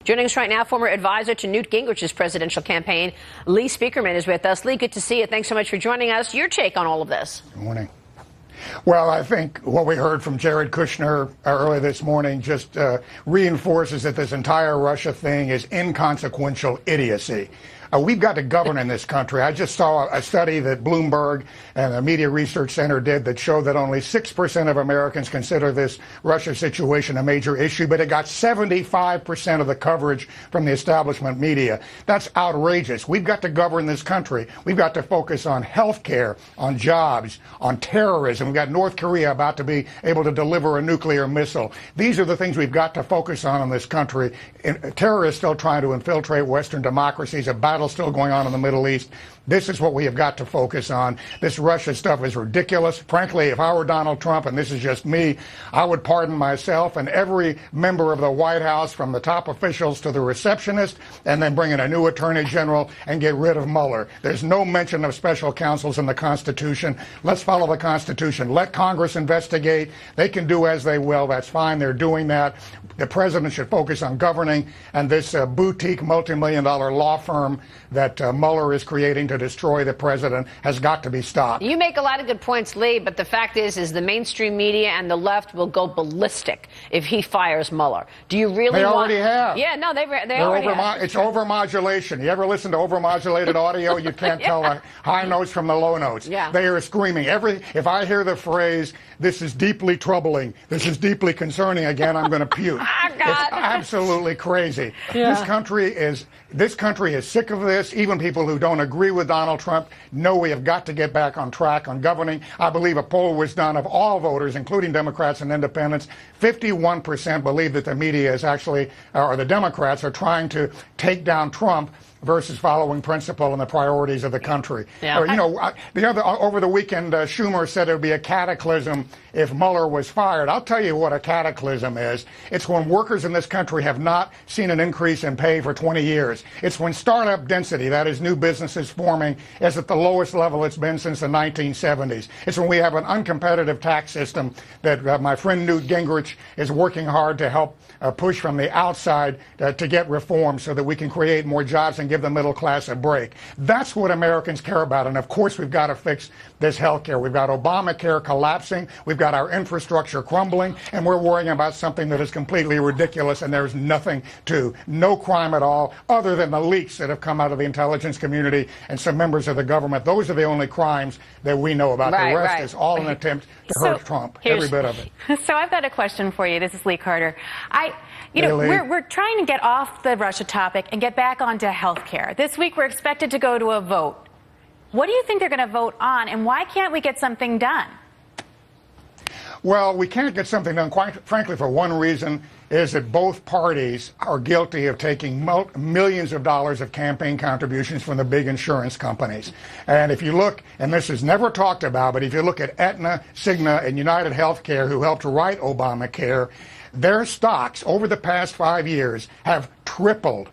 Joining us right now, former advisor to Newt Gingrich's presidential campaign, Lee Spieckerman is with us. Lee, good to see you. Thanks so much for joining us. Your take on all of this. Good morning. Well, I think what we heard from Jared Kushner earlier this morning just reinforces that this entire Russia thing is inconsequential idiocy. We've got to govern in this country. I just saw a study that Bloomberg and the Media Research Center did that showed that only 6% of Americans consider this Russia situation a major issue, but it got 75% of the coverage from the establishment media. That's outrageous. We've got to govern this country. We've got to focus on health care, on jobs, on terrorism. We've got North Korea about to be able to deliver a nuclear missile. These are the things we've got to focus on in this country. Terrorists still trying to infiltrate Western democracies, a battle still going on in the Middle East. This is what we have got to focus on. This Russia stuff is ridiculous. Frankly, if I were Donald Trump, and this is just me, I would pardon myself and every member of the White House, from the top officials to the receptionist, and then bring in a new attorney general and get rid of Mueller. There's no mention of special counsels in the Constitution. Let's follow the Constitution. Let Congress investigate. They can do as they will. That's fine. They're doing that. The president should focus on governing, and this boutique multi-million-dollar law firm that Mueller is creating to destroy the president has got to be stopped. You make a lot of good points, Lee, but the fact is the mainstream media and the left will go ballistic if he fires Mueller. Do you really They want... already have. Yeah, no, they already have. It's overmodulation. You ever listen to overmodulated audio? You can't tell the high notes from the low notes. Yeah. They are screaming. If I hear the phrase, "This is deeply troubling, this is deeply concerning," again, I'm going to puke. It's absolutely crazy. Yeah. This country is sick of this. Even people who don't agree with Donald Trump know we have got to get back on track on governing. I believe a poll was done of all voters, including Democrats and independents. 51% believe that the media is actually, or the Democrats are trying to take down Trump versus following principle and the priorities of the country. Yeah. Over the weekend, Schumer said it would be a cataclysm if Mueller was fired. I'll tell you what a cataclysm is. It's when workers in this country have not seen an increase in pay for 20 years. It's when startup density, that is new businesses forming, is at the lowest level it's been since the 1970s. It's when we have an uncompetitive tax system that my friend Newt Gingrich is working hard to help push from the outside to get reform so that we can create more jobs and give the middle class a break. That's what Americans care about. And of course, we've got to fix this health care. We've got Obamacare collapsing. We've got our infrastructure crumbling. And we're worrying about something that is completely ridiculous. And there's no crime at all, other than the leaks that have come out of the intelligence community and some members of the government. Those are the only crimes that we know about. The rest is all an attempt to hurt Trump. Every bit of it. So I've got a question for you. This is Lee Carter. Lee. We're trying to get off the Russia topic and get back onto health care. This week we're expected to go to a vote. What do you think they're going to vote on, and why can't we get something done? Well, we can't get something done, quite frankly, for one reason, is that both parties are guilty of taking millions of dollars of campaign contributions from the big insurance companies. And if you look, and this is never talked about, but if you look at Aetna, Cigna, and United Healthcare, who helped write Obamacare, their stocks over the past 5 years have tripled.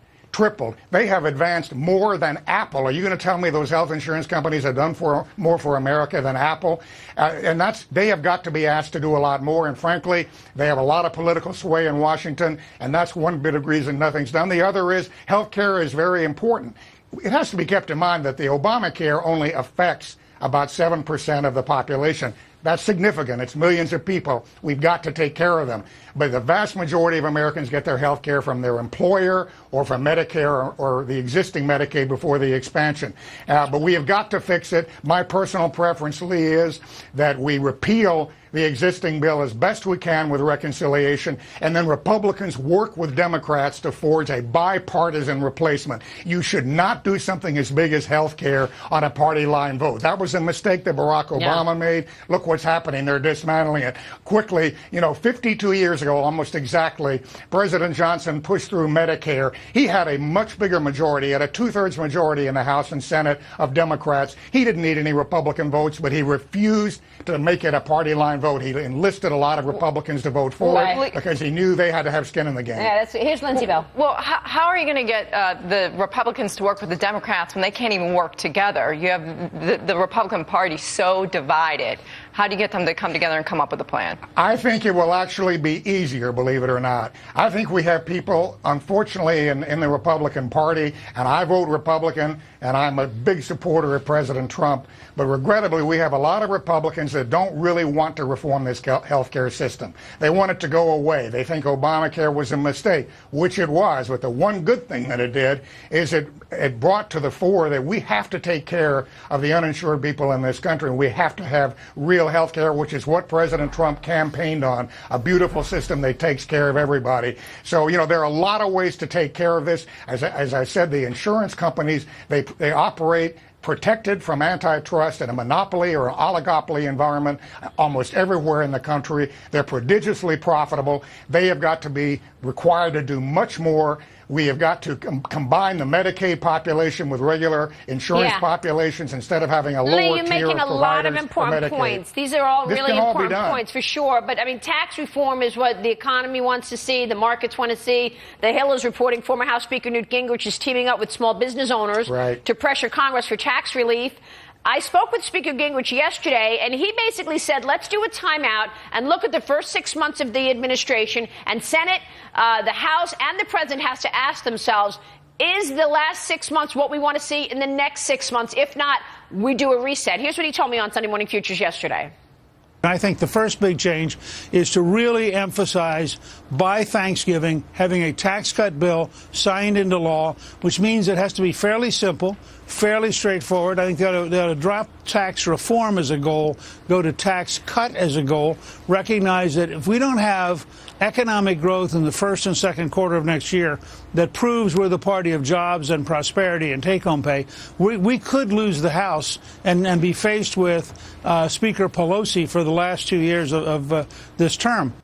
They have advanced more than Apple. Are you going to tell me those health insurance companies have done more for America than Apple? And they have got to be asked to do a lot more. And frankly, they have a lot of political sway in Washington, and that's one bit of reason nothing's done. The other is health care is very important. It has to be kept in mind that the Obamacare only affects about 7% of the population. That's significant. It's millions of people. We've got to take care of them. But the vast majority of Americans get their health care from their employer or from Medicare or the existing Medicaid before the expansion. But we have got to fix it. My personal preference, Lee, is that we repeal the existing bill as best we can with reconciliation, and then Republicans work with Democrats to forge a bipartisan replacement. You should not do something as big as health care on a party line vote. That was a mistake that Barack Obama made. Look what's happening. They're dismantling it quickly. 52 years ago, almost exactly, President Johnson pushed through Medicare. He had a much bigger majority, had a 2/3 majority in the House and Senate of Democrats. He didn't need any Republican votes, but he refused to make it a party line vote. He enlisted a lot of Republicans to vote for it because he knew they had to have skin in the game. Yeah, here's Lindsay Bell. Well, how are you going to get the Republicans to work with the Democrats when they can't even work together? You have the Republican Party so divided. How do you get them to come together and come up with a plan? I think it will actually be easier, believe it or not. I think we have people, unfortunately, in the Republican Party, and I vote Republican, and I'm a big supporter of President Trump, but regrettably, we have a lot of Republicans that don't really want to reform this health care system. They want it to go away. They think Obamacare was a mistake, which it was, but the one good thing that it did is it brought to the fore that we have to take care of the uninsured people in this country, and we have to have real health care, which is what President Trump campaigned on, a beautiful system that takes care of everybody. So, there are a lot of ways to take care of this. As I said, the insurance companies, they operate protected from antitrust in a monopoly or an oligopoly environment almost everywhere in the country. They're prodigiously profitable. They have got to be required to do much more. We have got to combine the Medicaid population with regular insurance populations instead of having a lower tier of providers. You're making a lot of important points. These are all really important points for sure. But, I mean, tax reform is what the economy wants to see, the markets want to see. The Hill is reporting former House Speaker Newt Gingrich is teaming up with small business owners to pressure Congress for tax relief. I spoke with Speaker Gingrich yesterday, and he basically said, let's do a timeout and look at the first 6 months of the administration. And Senate, the House, and the president has to ask themselves, is the last 6 months what we want to see in the next 6 months? If not, we do a reset. Here's what he told me on Sunday Morning Futures yesterday. I think the first big change is to really emphasize by Thanksgiving having a tax cut bill signed into law, which means it has to be fairly simple, fairly straightforward. I think they ought to drop tax reform as a goal, go to tax cut as a goal, recognize that if we don't have economic growth in the first and second quarter of next year that proves we're the party of jobs and prosperity and take-home pay, we could lose the House and be faced with Speaker Pelosi for the last 2 years of this term.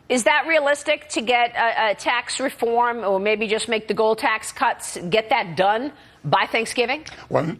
Is that realistic to get a tax reform or maybe just make the gold tax cuts, get that done by Thanksgiving? Well,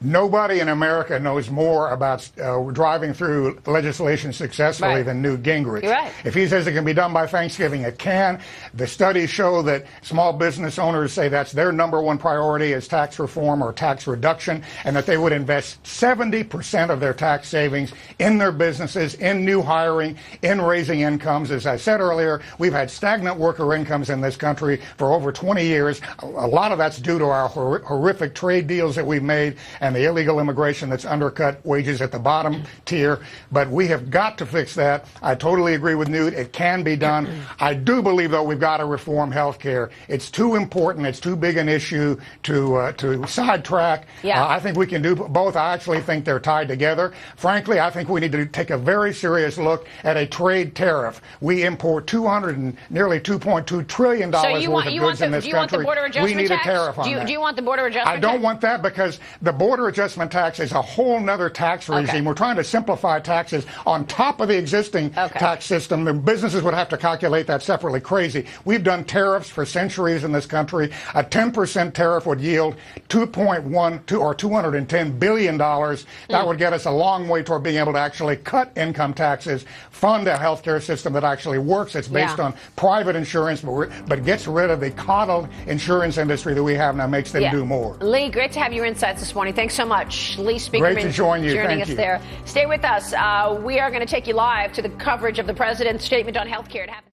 nobody in America knows more about driving through legislation successfully than Newt Gingrich. You're right. If he says it can be done by Thanksgiving, it can. The studies show that small business owners say that's their number one priority is tax reform or tax reduction, and that they would invest 70% of their tax savings in their businesses, in new hiring, in raising incomes. As I said earlier, we've had stagnant worker incomes in this country for over 20 years. A lot of that's due to our horrific trade deals that we've made and the illegal immigration that's undercut wages at the bottom tier. But we have got to fix that. I totally agree with Newt. It can be done. I do believe, though, we've got to reform health care. It's too important. It's too big an issue to sidetrack. I think we can do both. I actually think they're tied together. Frankly, I think we need to take a very serious look at a trade tariff. We import nearly $2.2 trillion worth of goods in this country. We need a tariff on that. Do you want the border adjustment tax? I don't want that, because the border adjustment tax is a whole nother tax regime. We're trying to simplify taxes on top of the existing tax system. The businesses would have to calculate that separately. Crazy. We've done tariffs for centuries in this country. A 10% tariff would yield $210 billion. That would get us a long way toward being able to actually cut income taxes, fund a health care system that actually works. It's based on private insurance, but gets rid of the coddled insurance industry that we have now, makes them do more. Lee, great to have your insights this morning. Thanks so much. Lee Spieckerman, great to join you. Joining us there. Stay with us. We are going to take you live to the coverage of the president's statement on health care. It happens